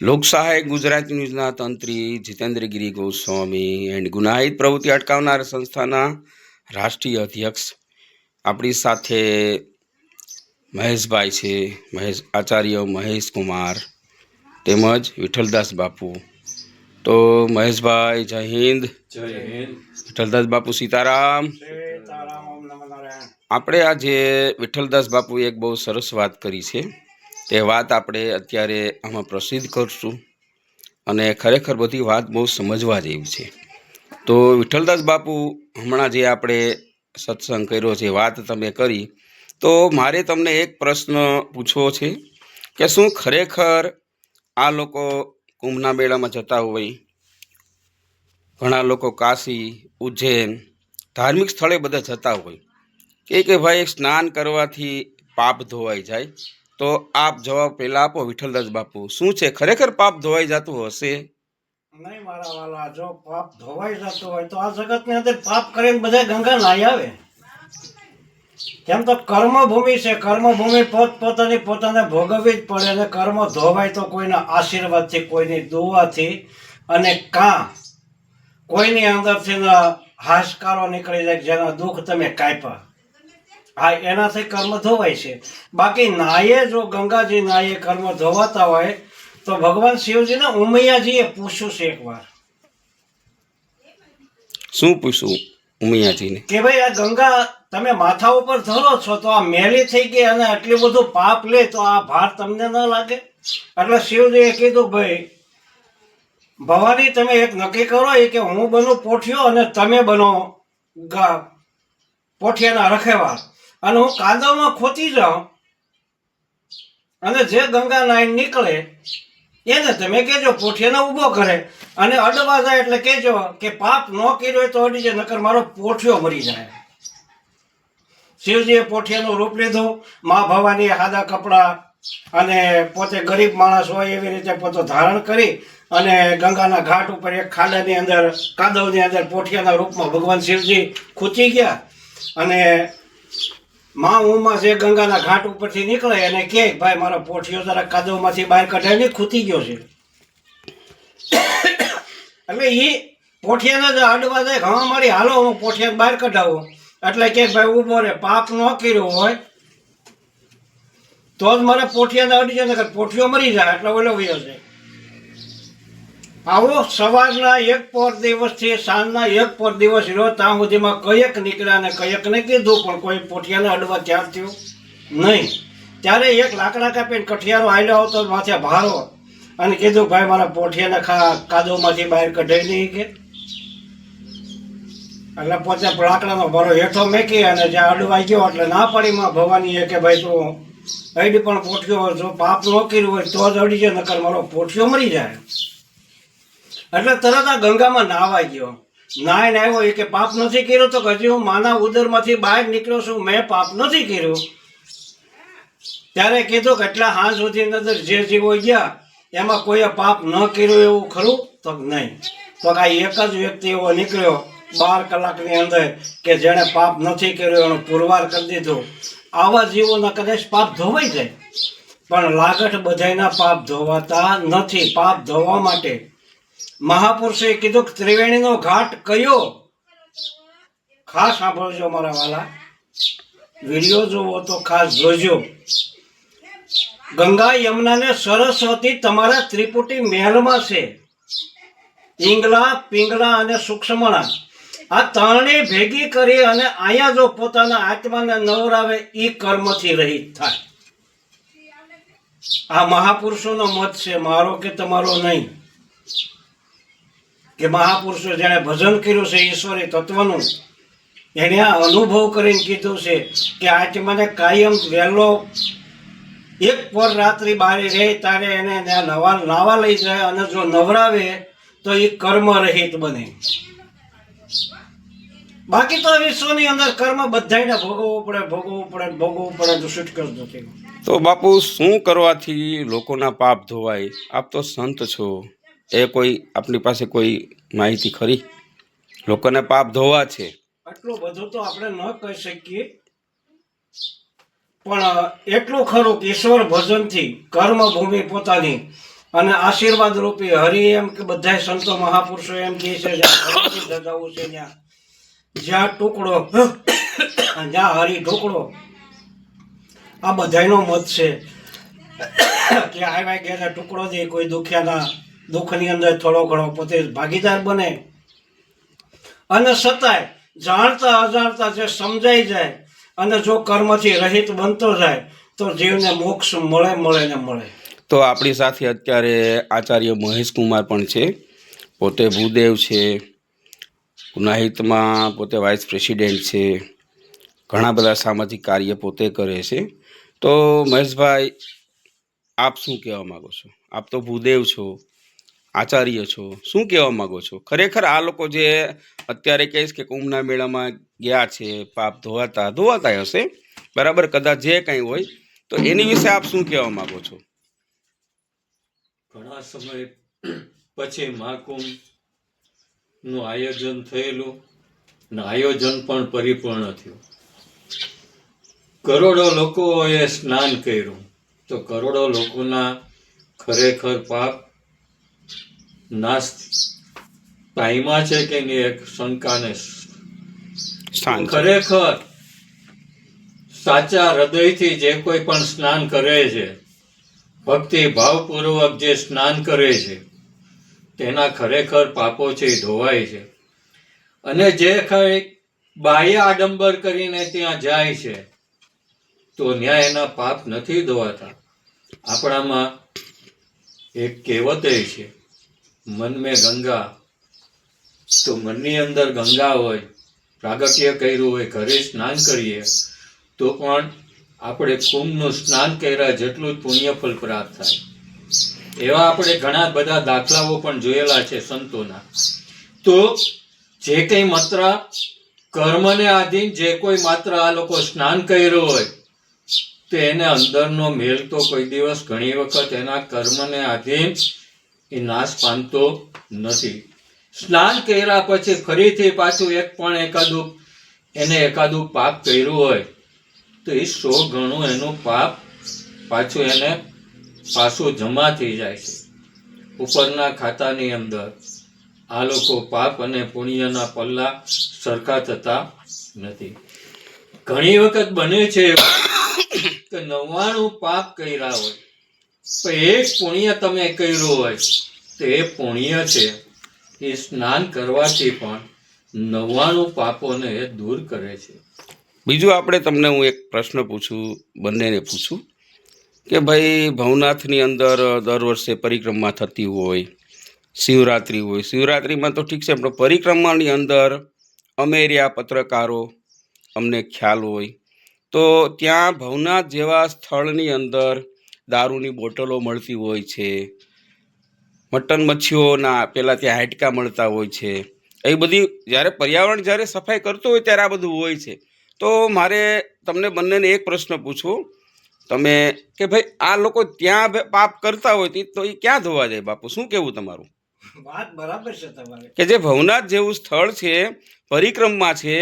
લોકસહાય Gujarat ન્યૂઝના તંત્રી Jitendragiri Goswami and ગુનાહિત પ્રવૃત્તિ અટકાવનાર સંસ્થાના રાષ્ટ્રીય અધ્યક્ષ આપણી સાથે મહેશભાઈ છે, આચાર્ય મહેશ કુમાર તેમજ વિઠ્ઠલદાસ બાપુ. તો મહેશભાઈ જય હિન્દ. વિઠ્ઠલદાસ બાપુ સીતારામ. આપણે આજે વિઠ્ઠલદાસ બાપુએ એક બહુ સરસ વાત કરી છે. તે વાત આપણે અત્યારે આમાં પ્રસિદ્ધ કરશું અને ખરેખર બધી વાત બહુ સમજવા જેવી છે. તો વિઠ્ઠલદાસ બાપુ હમણાં જે આપણે સત્સંગ કર્યો છે, વાત તમે કરી, તો મારે તમને એક પ્રશ્ન પૂછવો છે કે શું ખરેખર આ લોકો કુંભના મેળામાં જતા હોય, ઘણા લોકો કાશી, ઉજ્જૈન ધાર્મિક સ્થળે બધા જતા હોય કે ભાઈ સ્નાન કરવાથી પાપ ધોવાઈ જાય? તો આપ જવાબ પહેલા આપો વિઠ્ઠલદાસ બાપુ, શું છે ખરેખર પાપ ધોવાઈ જતું હશે? નહીં મારા વાલા, જો પાપ ધોવાઈ જતું હોય તો આ જગતની અંદર પાપ કરીને બધા ગંગા નાઈ આવે. કેમ તો કર્મભૂમિ છે, કર્મભૂમિ પોતાને ભોગવવી જ પડે. અને કર્મ ધોવાય તો કોઈના આશીર્વાદથી, કોઈની દુઆથી, અને કોઈની અંદરથી હાશકારો નીકળી જાય, જેના દુઃખ તમે કાપ્યા, હા, એનાથી કર્મ ધોવાય છે. બાકી નાયે, જો ગંગાજી નાયે કર્મ ધોવાતા હોય તો ભગવાન શિવજીને ઉમૈયાજીએ પૂછ્યું છે એકવાર. શું પૂછ્યું ઉમૈયાજીને? કે ભાઈ આ ગંગા તમે માથા ઉપર ધરો છો તો આ મેલી થઈ ગઈ અને આટલું બધું પાપ લે તો આ ભાર તમને ન લાગે? એટલે શિવજીએ કીધું, ભાઈ ભવાની, તમે એક નક્કી કરો કે હું બનું પોઠિયો અને તમે બનો પોઠિયાના રખેવાળ, અને હું કાદવમાં ખોતી જાઉં, અને જે ગંગા નાઈ નીકળે એને તમે કહેજો પોઠિયાને ઊભો કરે, અને અડવા જાય એટલે કહેજો કે પાપ ન કર્યો હોય તો અડી જાય, નકર મારો પોઠિયો મરી જાય. શિવજીએ પોઠિયાનું રૂપ લીધું. મા ભવાની સાદા કપડા અને પોતે ગરીબ માણસ હોય એવી રીતે પોતે ધારણ કરી અને ગંગાના ઘાટ ઉપર એક ખાડાની અંદર, કાદવની અંદર પોઠિયાના રૂપમાં ભગવાન શિવજી ખૂચી ગયા. અને મા ઉમા જે ગંગાના ઘાટ ઉપરથી નીકળે અને કહે, ભાઈ મારો પોઠિયો જરા કાદવમાંથી બહાર કઢાય ને, ખૂતી ગયો છે. એટલે એ પોઠિયાને જ અડવા જાય, હા મારી હાલો હું પોઠિયાને બહાર કઢાવું, એટલે કે ભાઈ ઊભો રે, પાપ ન કર્યો હોય તો જ મારે પોઠિયાને અડી જાય, પોઠિયો મરી જાય એટલે ઓલો વયો જાય. આવો સવારના એક પોર દિવસથી સાંજના એક પોર દિવસ રહ્યો, ત્યાં સુધીમાં કયક નીકળ્યા અને કયકને કીધું, પણ કોઈ પોઠિયાને અડવા ત્યાર થયું નહીં. ત્યારે એક લાકડા કાપીને કઠિયારો હાલ્યો આવતો માથે ભારો, અને કીધું, ભાઈ મારા પોઠિયાને કાદવમાંથી બહાર કઢાઈ નહીં કે. એટલે પોતે લાકડાનો ભારો હેઠો મેકી અને જ્યાં અડવાઈ ગયો એટલે ના પાડી માં ભવાનીએ કે ભાઈ તું અડી પણ પોઠિયો, જો પાપ ન કર્યું હોય તો જ અડી જાય, નકર મારો પોઠિયો મરી જાય. એટલે તરત આ ગંગામાં નાવા ગયો. નાઈને આવ્યો, એ કે પાપ નથી કર્યો? તો હજી હું માના ઉદરમાંથી બહાર નીકળ્યો છું, મેં પાપ નથી કર્યું. ત્યારે કીધું કે એટલા હાથ સુધી અંદર જે જીવો ગયા એમાં કોઈએ પાપ ન કર્યું એવું ખરું? તો નહીં. તો આ એક જ વ્યક્તિ એવો નીકળ્યો 12 કલાકની અંદર કે જેણે પાપ નથી કર્યો, એનો પુરવાર કરી દીધો. આવા જીવોના કદાચ પાપ ધોવાઈ જાય, પણ લાગઠ બધાના પાપ ધોવાતા નથી. પાપ ધોવા માટે મહાપુરુષે કીધું કે ત્રિવેણીનો ઘાટ કયો? ખાસ સાંભળજો મારા વાલા, વિડીયો જોવો તો ખાસ જોજો. ગંગા, યમુના ને સરસ્વતી તમારા ત્રિપુટી મહેલમાં છે. ઈંગલા, પિંગલા અને સૂક્ષ્મણા, આ ત્રણેય ભેગી કરી અને અહીંયા જો પોતાના આત્માને નવરાવે, એ કર્મથી રહિત થાય. આ મહાપુરુષોનો મત છે, મારો કે તમારો નહીં. કે મહાપુરુષો જેણે ભજન કર્યું છે ઈશ્વરી તત્વનું, એને આ અનુભવ કરીને કીધું છે કે આત્માને કાયમ વહેલો એક પર રાત્રિ બારી રહે ત્યારે એને નાવા લઈ જાય, અને જો નવરાવે તો એ કર્મ રહિત બને. બાકી તો વિશ્વની અંદર કર્મ બધાને ભોગવવું પડે તો છૂટકો જ નથી. તો બાપુ, શું કરવાથી લોકોના પાપ ધોવાય? આપ તો સંત છો, એ કોઈ આપની પાસે કોઈ માહિતી ખરી? લોકોને પાપ ધોવા છે આટલું બધું તો આપણે ન કહી શકીએ, પણ એટલું ખરું કે ઈશ્વર ભજનથી કર્મભૂમિ પોતાની અને આશીર્વાદ રૂપી હરિ એમ કે બધા સંતો મહાપુરુષો એમ કહે છે જવું છે જ્યાં ટુકડો જ્યાં હરિ ઢોકળો, આ બધાયનો મત છે કે આવ્યા ગયા ટુકડો દે કોઈ દુખ્યાના દુઃખની અંદર થોડો ઘણો પોતે ભાગીદાર બને, અને છતાંય જાણતા અજાણતા જે સમજાઈ જાય અને જો કર્મથી રહિત બનતો જાય તો જીવને મોક્ષ મળે ને મળે. તો આપણી સાથે અત્યારે આચાર્ય મહેશ કુમાર પણ છે, પોતે ભૂદેવ છે, ગુનાહિતમાં પોતે વાઇસ પ્રેસિડેન્ટ છે, ઘણા બધા સામાજિક કાર્ય પોતે કરે છે. તો મહેશભાઈ, આપ શું કહેવા માગો છો? આપ તો ભૂદેવ છો, આચાર્ય છો, શું કહેવા માગો છો? ખરેખર આ લોકો જે અત્યારે કહીશ કે કુંભના મેળામાં ગયા છે, પાપ ધોવાતા હશે, બરાબર, કદાચ જે કંઈ હોય, તો એની વિશે આપ શું કહેવા માગો છો? ઘણા સમય પછી મહાકુંભ નું આયોજન થયેલું અને આયોજન પણ પરિપૂર્ણ થયું. કરોડો લોકોએ સ્નાન કર્યું, તો કરોડો લોકોના ખરેખર પાપ નાશ પામ્યા છે કે નહીં, એક શંકાને સ્થાન છે. ખરેખર સાચા હૃદયથી જે કોઈ પણ સ્નાન કરે છે, ભક્તિ ભાવપૂર્વક જે સ્નાન કરે છે, તેના ખરેખર પાપો છે એ ધોવાય છે. અને જે કઈ બાહ્ય આડંબર કરીને ત્યાં જાય છે તો ન્યાય એના પાપ નથી ધોવાતા. આપણામાં એક કહેવત છે, મન મેં ગંગા, તો મનની અંદર ગંગા હોય, પ્રાગટ્ય કર્યું હોય, ઘરે સ્નાન કરીએ તો પણ આપણે કુંભનું સ્નાન કર્યા જેટલું જ પુણ્યફળ પ્રાપ્ત થાય. એવા આપણે ઘણા બધા દાખલાઓ પણ જોયેલા છે સંતોના. તો જે કંઈ માત્ર કર્મને આધીન જે કોઈ માત્ર આ લોકો સ્નાન કર્યું હોય તો એને અંદરનો મેલ તો કોઈ દિવસ ઘણી વખત એના કર્મને આધીન એ નાશ પામતો નથી. સ્નાન કર્યા પછી ફરીથી પાછું એકાદું પાપ કર્યું હોય તો એ 100 ગણું એનું પાપ પાછું જમા થઈ જાય છે ઉપરના ખાતાની અંદર. આ લોકો પાપ અને પુણ્યના પલ્લા સરખા થતા નથી. ઘણી વખત બને છે કે 99 પાપ કર્યા હોય તો એક પુણ્ય તમે કર્યું હોય તો એ પુણ્ય છે એ સ્નાન કરવાથી પણ 99 પાપોને એ દૂર કરે છે. બીજું આપણે તમને હું એક પ્રશ્ન પૂછું, બંનેને પૂછું કે ભાઈ ભવનાથની અંદર દર વર્ષે પરિક્રમા થતી હોય, શિવરાત્રિ હોય, શિવરાત્રિમાં તો ઠીક છે, પણ પરિક્રમાની અંદર અમે રહ્યા પત્રકારો, અમને ખ્યાલ હોય તો ત્યાં ભવનાથ જેવા સ્થળની અંદર દારૂની બોટલો મળતી હોય છે, મટન મચ્છીઓના પેલા ત્યાં હાડકા મળતા હોય છે. એ બધી જ્યારે પર્યાવરણ જ્યારે સફાઈ કરતું હોય ત્યારે આ બધું હોય છે. તો મારે તમને બંનેને એક પ્રશ્ન પૂછવું તમે કે ભાઈ આ લોકો ત્યાં પાપ કરતા હોય તો એ ક્યાં ધોવા જાય? બાપુ, શું કહેવું તમારું? વાત બરાબર છે તમારે કે જે ભવનાથ જેવું સ્થળ છે, પરિક્રમા છે,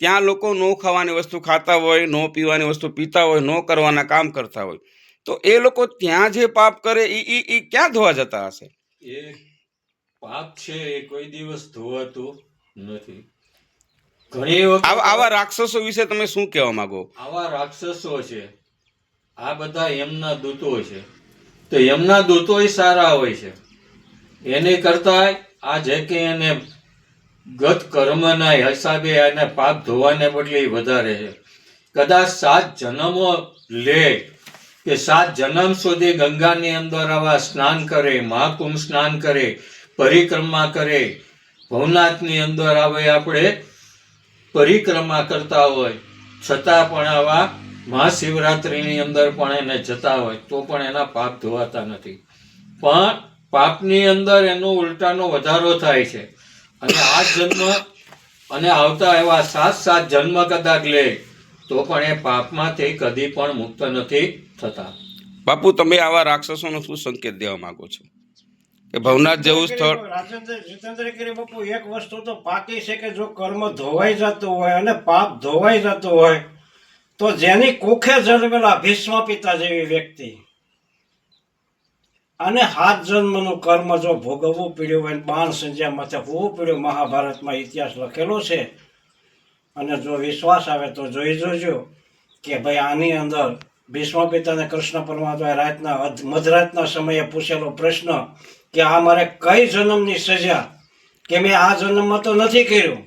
ત્યાં લોકો નો ખાવાની વસ્તુ ખાતા હોય, નો પીવાની વસ્તુ પીતા હોય, નો કરવાના કામ કરતા હોય, તો એ લોકો ત્યાં જે પાપ કરે એ ક્યાં ધોવા જતા હશે? એ પાપ છે એ કોઈ દિવસ ધોવાતું નથી. ઘણી વખત આવા રાક્ષસો વિશે તમે શું કહેવા માંગો? આવા રાક્ષસો છે, આ બધા એમના દૂતો છે, તો એમના દૂતો સારા હોય છે. એને કરતા આ જે કે એને ગત કર્મના હિસાબે એને પાપ ધોવાને બદલે વધારે છે. કદાચ 7 જન્મો લે કે 7 જન્મ સુધી ગંગાની અંદર આવા સ્નાન કરે, મહાકુંભ સ્નાન કરે, પરિક્રમા કરે, ભવનાથની અંદર આવે આપણે પરિક્રમા કરતા હોય છતાં પણ આવા મહાશિવરાત્રિની અંદર પણ એને જતા હોય તો પણ એના પાપ ધોવાતા નથી. પણ પાપની અંદર એનો ઉલટાનો વધારો થાય છે. અને આ જન્મ અને આવતા એવા 7 જન્મ કદાચ લે તો પણ એ પાપમાંથી કદી પણ મુક્ત નથી થતા. બાપુ, તમે આવા રાક્ષસોનો શું સંકેત દેવા માંગો છો કે ભવનાથ જેવું સ્થળ? જીતેન્દ્ર કરી બાપુ, એક વસ્તુ તો પાકી છે કે જો કર્મ ધોવાઈ જતું હોય અને પાપ ધોવાઈ જતું હોય તો જેની કુખે જન્મેલા ભીષ્મ પિતા જેવી વ્યક્તિ અને 7 જન્મનું કર્મ જો ભોગવવું પડ્યું હોય ને બાણ સંજ્યા માથે હોવું પડ્યું, મહાભારતમાં ઇતિહાસ લખેલો છે. અને જો વિશ્વાસ આવે તો જોઈ જોજો કે ભાઈ આની અંદર ભીષ્મ પિતાને કૃષ્ણ પરમાત્માએ રાતના મધરાતના સમયે પૂછેલો પ્રશ્ન કે આ મારે કઈ જન્મની સજા, કે મેં આ જન્મમાં તો નથી કર્યું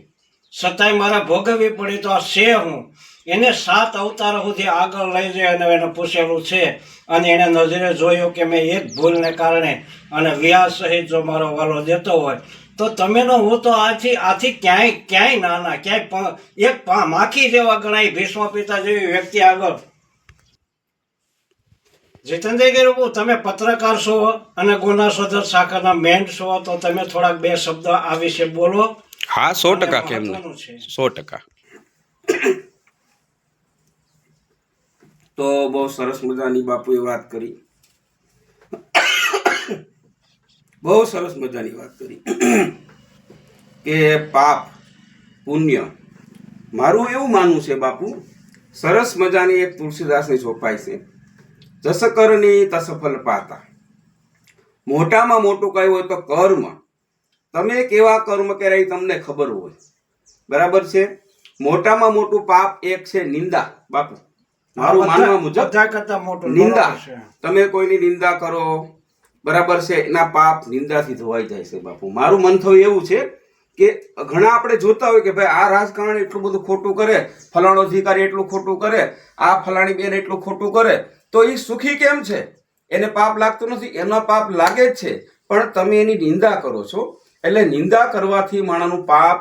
છતાંય મારે ભોગવવી પડી તો આ છે હું. એને 7 અવતાર સુધી આગળ લઈ જઈ અને એને પૂછેલું છે. અને એને નજરે જોયું કે મેં એક ભૂલને કારણે અને વ્યાસ સહિત જો મારો વાલો દેતો હોય તો તમે હું તો આથી ક્યાંય નાના, ક્યાંય એક માખી જેવા ગણાય ભીષ્મ પિતા જેવી વ્યક્તિ આગળ. જીતેન્દ્રગીરી, તમે પત્રકાર છો અને ગુના શોધક શાખાના મેન છો, તો તમે થોડાક 2 શબ્દ આ વિશે બોલો. હા, 100% કેમ નહીં, મહત્વનું છે. 100%. તો બહુ સરસ મજાની બાપુએ વાત કરી, બહુ સરસ મજાની વાત કરી કે પાપ પુણ્ય. મારું એવું માનવું છે બાપુ, સરસ મજાની એક તુલસીદાસની ચોપાઈ છે, જસ કરની તસ ફલ પાતા. મોટામાં મોટું કયું હોય તો કર્મ. તમે કેવા કર્મ કર્યા એ તમને ખબર હોય, બરાબર છે. મોટામાં મોટું પાપ એક છે નિંદા બાપુ, મારું માનવા મુજબ બધા કરતા મોટું નિંદા. બરાબર છે. તમે કોઈની નિંદા કરો, બરાબર છે, એના પાપ નિંદાથી ધોવાઈ જાય છે બાપુ. મારું મંતવ્ય એવું છે કે ઘણા આપણે જોતા હોય કે ભાઈ આ રાજકારણ એટલું બધું ખોટું કરે, ફલાણો અધિકારી એટલું ખોટું કરે, આ ફલાણી બેન એટલું ખોટું કરે, તો એ સુખી કેમ છે? એને પાપ લાગતું નથી? એનો પાપ લાગે જ છે, પણ તમે એની નિંદા કરો છો. એટલે નિંદા કરવાથી માણાનું પાપ,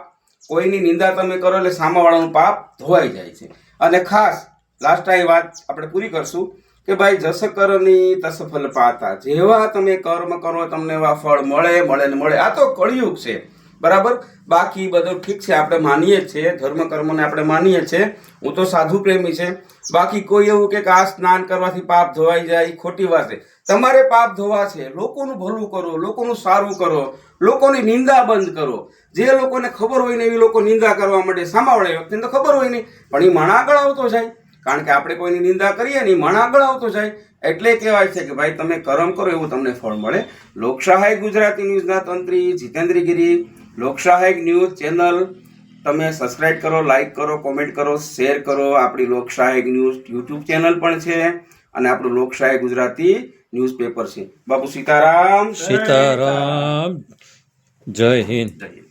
કોઈની નિંદા તમે કરો એટલે સામાવાળાનું પાપ ધોવાઈ જાય છે. અને ખાસ લાસ્ટ આ વાત આપણે પૂરી કરશું કે ભાઈ જસ કરની તસ ફલ પાતા. જેવા તમે કર્મ કરો તમને એવા ફળ મળે ને મળે. આ તો કળિયુગ છે, બરાબર. બાકી બધું ઠીક છે, આપણે માનીએ જ છીએ, ધર્મ કર્મને આપણે માનીએ છીએ. હું તો સાધુ પ્રેમી છે. બાકી કોઈ એવું કે આ સ્નાન કરવાથી પાપ ધોવાઈ જાય, ખોટી વાત છે. તમારે પાપ ધોવા છે, લોકોનું ભલું કરો, લોકોનું સારું કરો, લોકોની નિંદા બંધ કરો. જે લોકોને ખબર હોય ને એવી લોકો નિંદા કરવા માટે, સામાવાળા વ્યક્તિને તો ખબર હોય નહીં, પણ એ માણા આગળ આવતો જાય. કારણ કે આપણે કોઈની નિંદા કરીએ ને માણા આગળ આવતો જાય. એટલે કહેવાય છે કે ભાઈ તમે કર્મ કરો એવું તમને ફળ મળે. લોકસહાયક ગુજરાતી ન્યૂઝના તંત્રી જીતેન્દ્રગીરી, લોકસહાયક ન્યૂઝ ચેનલ તમે સબસ્ક્રાઇબ કરો, લાઈક કરો, કોમેન્ટ કરો, શેર કરો. આપણી લોકસહાયક ન્યૂઝ યુટ્યુબ ચેનલ પણ છે અને આપણું લોકસહાયક ગુજરાતી ન્યૂઝપેપર છે. બાપુ સીતારામ. સીતારામ. જય હિન્દ. જય હિન્દ.